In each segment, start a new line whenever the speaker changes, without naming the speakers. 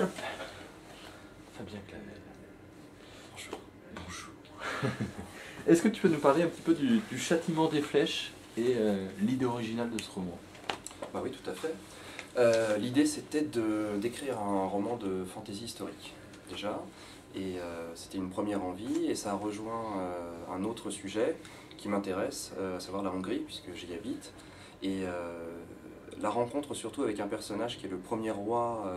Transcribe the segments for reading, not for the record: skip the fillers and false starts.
Fabien Clavel.
Bonjour.
Bonjour. Est-ce que tu peux nous parler un petit peu du Châtiment des Flèches et l'idée originale de ce roman?
Bah oui, tout à fait. L'idée, c'était d'écrire un roman de fantaisie historique, déjà. Et c'était une première envie, et ça a rejoint un autre sujet qui m'intéresse, à savoir la Hongrie, puisque j'y habite. Et la rencontre surtout avec un personnage qui est le premier roi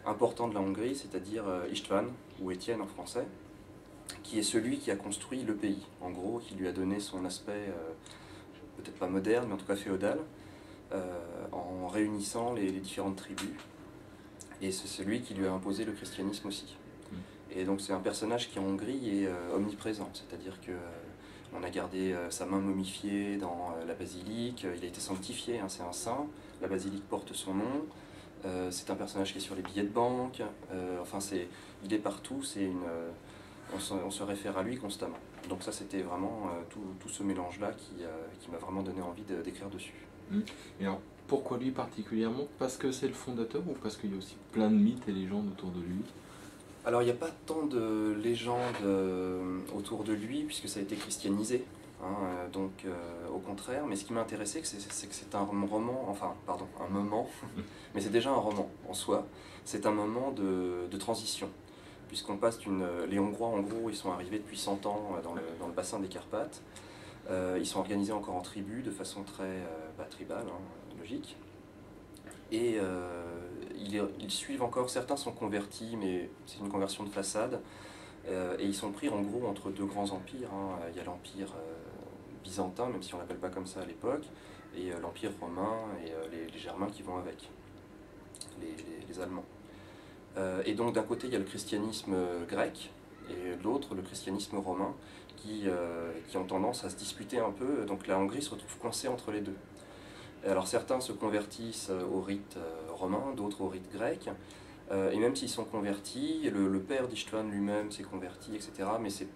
important de la Hongrie, c'est-à-dire István, ou Étienne en français, qui est celui qui a construit le pays, en gros, qui lui a donné son aspect, peut-être pas moderne, mais en tout cas féodal, en réunissant les différentes tribus. Et c'est celui qui lui a imposé le christianisme aussi. Et donc c'est un personnage qui en Hongrie est omniprésent, c'est-à-dire que on a gardé sa main momifiée dans la basilique, il a été sanctifié, hein, c'est un saint, la basilique porte son nom, c'est un personnage qui est sur les billets de banque, enfin il est partout, on se réfère à lui constamment. Donc ça c'était vraiment tout ce mélange-là qui m'a vraiment donné envie d'écrire dessus.
Et alors, pourquoi lui particulièrement? Parce que c'est le fondateur ou parce qu'il y a aussi plein de mythes et légendes autour de lui?
Alors il n'y a pas tant de légendes autour de lui puisque ça a été christianisé, hein, donc au contraire, mais ce qui m'a intéressé c'est que c'est un roman, enfin pardon, un moment, mais c'est déjà un roman en soi, c'est un moment de transition, puisqu'on passe les Hongrois en gros ils sont arrivés depuis 100 ans dans le bassin des Carpates, ils sont organisés encore en tribus de façon très tribale, hein, logique. Et ils suivent encore, certains sont convertis, mais c'est une conversion de façade. Et ils sont pris en gros entre deux grands empires. Hein. Il y a l'empire byzantin, même si on ne l'appelle pas comme ça à l'époque, et l'empire romain et les Germains qui vont avec, les Allemands. Et donc d'un côté il y a le christianisme grec, et de l'autre le christianisme romain, qui ont tendance à se disputer un peu. Donc la Hongrie se retrouve coincée entre les deux. Alors certains se convertissent au rite romain, d'autres au rite grec, et même s'ils sont convertis, le père d'István lui-même s'est converti, etc., mais il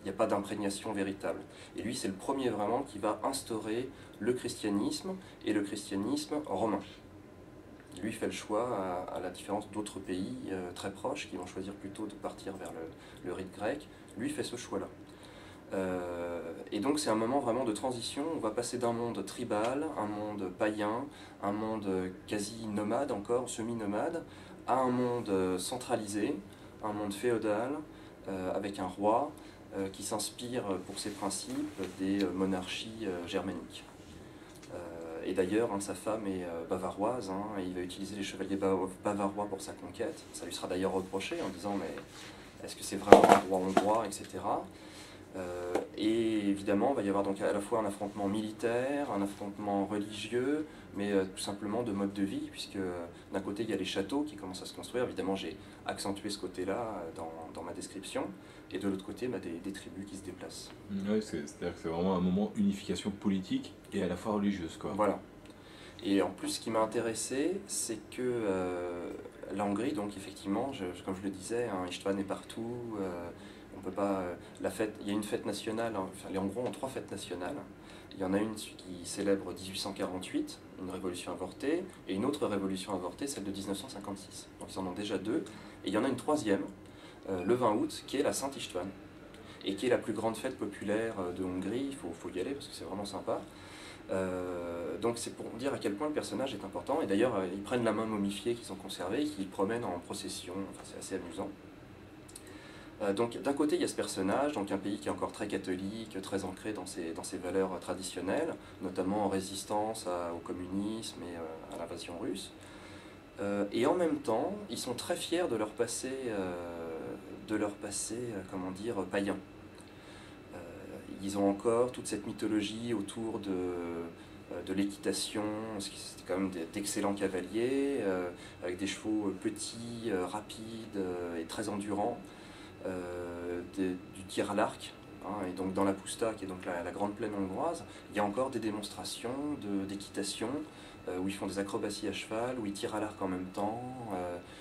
n'y a pas d'imprégnation véritable. Et lui, c'est le premier vraiment qui va instaurer le christianisme, et le christianisme romain. Lui fait le choix, à la différence d'autres pays très proches, qui vont choisir plutôt de partir vers le rite grec, lui fait ce choix-là. Et donc c'est un moment vraiment de transition, on va passer d'un monde tribal, un monde païen, un monde quasi nomade encore, semi-nomade, à un monde centralisé, un monde féodal, avec un roi qui s'inspire pour ses principes des monarchies germaniques. Et d'ailleurs, sa femme est bavaroise, hein, et il va utiliser les chevaliers bavarois pour sa conquête. Ça lui sera d'ailleurs reproché en disant mais est-ce que c'est vraiment un roi hongrois, etc. Et évidemment, il va y avoir donc à la fois un affrontement militaire, un affrontement religieux, mais tout simplement de mode de vie, puisque d'un côté il y a les châteaux qui commencent à se construire, évidemment j'ai accentué ce côté-là dans ma description, et de l'autre côté des tribus qui se déplacent.
Oui, c'est-à-dire que c'est vraiment un moment unification politique et à la fois religieuse, quoi.
Voilà. Et en plus, ce qui m'a intéressé, c'est que la Hongrie, donc effectivement, comme je le disais, hein, István est partout. On peut pas, la fête, il y a une fête nationale, hein, enfin, les Hongrois ont 3 fêtes nationales. Il y en a une qui célèbre 1848, une révolution avortée, et une autre révolution avortée, celle de 1956. Donc ils en ont déjà 2. Et il y en a une troisième, le 20 août, qui est la Saint-István, et qui est la plus grande fête populaire de Hongrie. Il faut y aller parce que c'est vraiment sympa. Donc c'est pour dire à quel point le personnage est important. Et d'ailleurs, ils prennent la main momifiée qu'ils ont conservée et qu'ils promènent en procession. Enfin, c'est assez amusant. Donc d'un côté il y a ce personnage, donc un pays qui est encore très catholique, très ancré dans ses valeurs traditionnelles, notamment en résistance au communisme et à l'invasion russe. Et en même temps, ils sont très fiers de leur passé, comment dire, païen. Ils ont encore toute cette mythologie autour de l'équitation, c'était quand même d'excellents cavaliers, avec des chevaux petits, rapides et très endurants. Du tir à l'arc, hein, et donc dans la Puszta, qui est donc la grande plaine hongroise, il y a encore des démonstrations d'équitation, où ils font des acrobaties à cheval, où ils tirent à l'arc en même temps,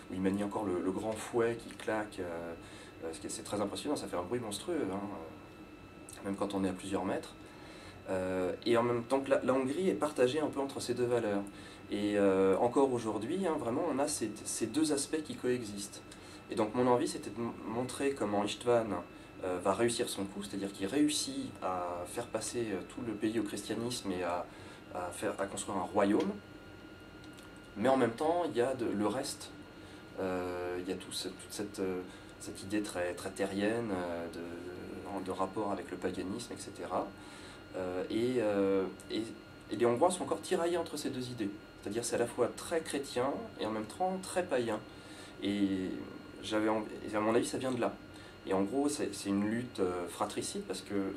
où ils manient encore le grand fouet qui claque, c'est très impressionnant, ça fait un bruit monstrueux, hein, même quand on est à plusieurs mètres. Et en même temps que la Hongrie est partagée un peu entre ces deux valeurs. Et encore aujourd'hui, hein, vraiment, on a ces deux aspects qui coexistent. Et donc mon envie, c'était de montrer comment Istvan va réussir son coup, c'est-à-dire qu'il réussit à faire passer tout le pays au christianisme et à construire un royaume. Mais en même temps, il y a le reste, il y a toute cette idée très terrienne de rapport avec le paganisme, etc. Et les Hongrois sont encore tiraillés entre ces deux idées. C'est-à-dire c'est à la fois très chrétien et en même temps très païen. Et à mon avis, ça vient de là. Et en gros, c'est une lutte fratricide parce que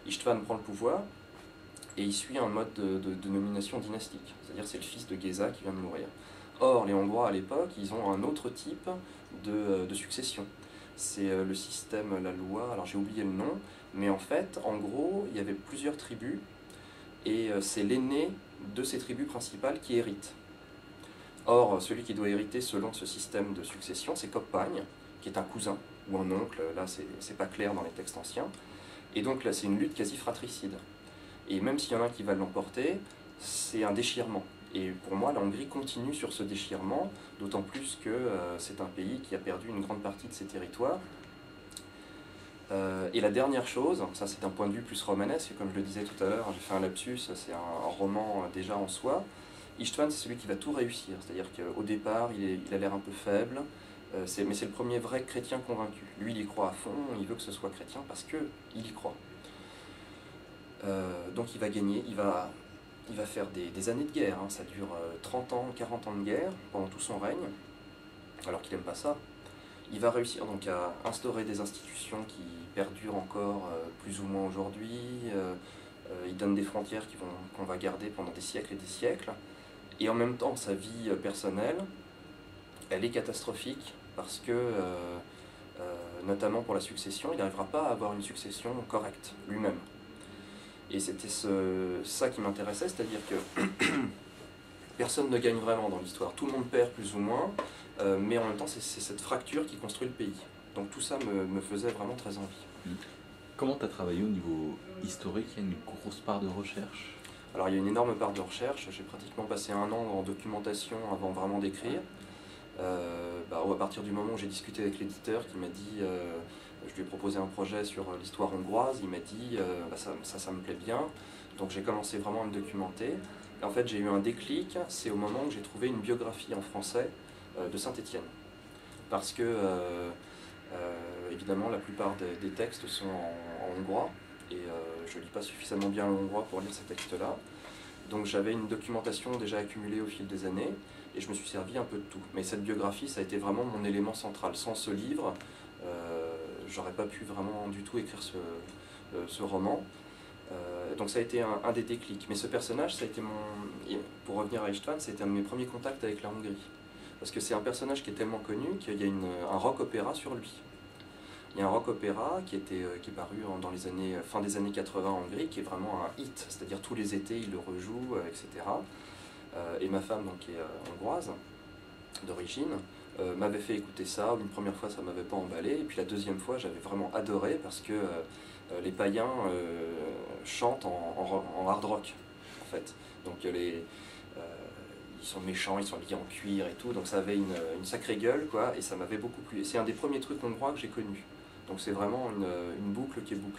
István prend le pouvoir et il suit un mode de nomination dynastique. C'est-à-dire c'est le fils de Géza qui vient de mourir. Or, les Hongrois à l'époque, ils ont un autre type de succession. C'est le système, la loi, alors j'ai oublié le nom, mais en fait, en gros, il y avait plusieurs tribus et c'est l'aîné de ces tribus principales qui hérite. Or, celui qui doit hériter selon ce système de succession, c'est Kopány, qui est un cousin ou un oncle, là c'est pas clair dans les textes anciens, et donc là c'est une lutte quasi fratricide. Et même s'il y en a un qui va l'emporter, c'est un déchirement. Et pour moi, la Hongrie continue sur ce déchirement, d'autant plus que c'est un pays qui a perdu une grande partie de ses territoires. Et la dernière chose, ça c'est d'un point de vue plus romanesque, comme je le disais tout à l'heure, j'ai fait un lapsus, c'est un roman déjà en soi. István, c'est celui qui va tout réussir, c'est-à-dire qu'au départ, il a l'air un peu faible, mais c'est le premier vrai chrétien convaincu. Lui, il y croit à fond, il veut que ce soit chrétien parce qu'il y croit. Donc il va gagner, il va faire des années de guerre, hein. Ça dure 30 ans, 40 ans de guerre pendant tout son règne, alors qu'il n'aime pas ça. Il va réussir donc à instaurer des institutions qui perdurent encore plus ou moins aujourd'hui. Il donne des frontières qu'on va garder pendant des siècles et des siècles. Et en même temps, sa vie personnelle, elle est catastrophique parce que, notamment pour la succession, il n'arrivera pas à avoir une succession correcte lui-même. Et c'était ça qui m'intéressait, c'est-à-dire que personne ne gagne vraiment dans l'histoire. Tout le monde perd plus ou moins, mais en même temps, c'est cette fracture qui construit le pays. Donc tout ça me faisait vraiment très envie.
Comment tu as travaillé au niveau historique? Il y a une grosse part de recherche?
Alors il y a une énorme part de recherche. J'ai pratiquement passé 1 an en documentation avant vraiment d'écrire. À partir du moment où j'ai discuté avec l'éditeur qui m'a dit, je lui ai proposé un projet sur l'histoire hongroise, il m'a dit ça me plaît bien, donc j'ai commencé vraiment à me documenter. Et en fait j'ai eu un déclic, c'est au moment où j'ai trouvé une biographie en français de Saint-Étienne. Parce que évidemment la plupart des textes sont en hongrois, et je ne lis pas suffisamment bien le hongrois pour lire ces textes-là. Donc j'avais une documentation déjà accumulée au fil des années, et je me suis servi un peu de tout. Mais cette biographie, ça a été vraiment mon élément central. Sans ce livre, j'aurais pas pu vraiment du tout écrire ce roman. Donc ça a été un des déclics. Mais ce personnage, ça a été pour revenir à István, ça a été un de mes premiers contacts avec la Hongrie. Parce que c'est un personnage qui est tellement connu qu'il y a un rock opéra sur lui. Il y a un rock opéra qui est paru dans les fin des années 80 en Hongrie, qui est vraiment un hit, c'est-à-dire tous les étés il le rejoue, etc. Et ma femme, donc, qui est hongroise d'origine, m'avait fait écouter ça. Une première fois ça m'avait pas emballé, et puis la deuxième fois j'avais vraiment adoré parce que les païens chantent en hard rock en fait. Donc ils sont méchants, ils sont habillés en cuir et tout, donc ça avait une sacrée gueule quoi, et ça m'avait beaucoup plu. C'est un des premiers trucs hongrois que j'ai connu. Donc c'est vraiment une boucle qui est bouclée.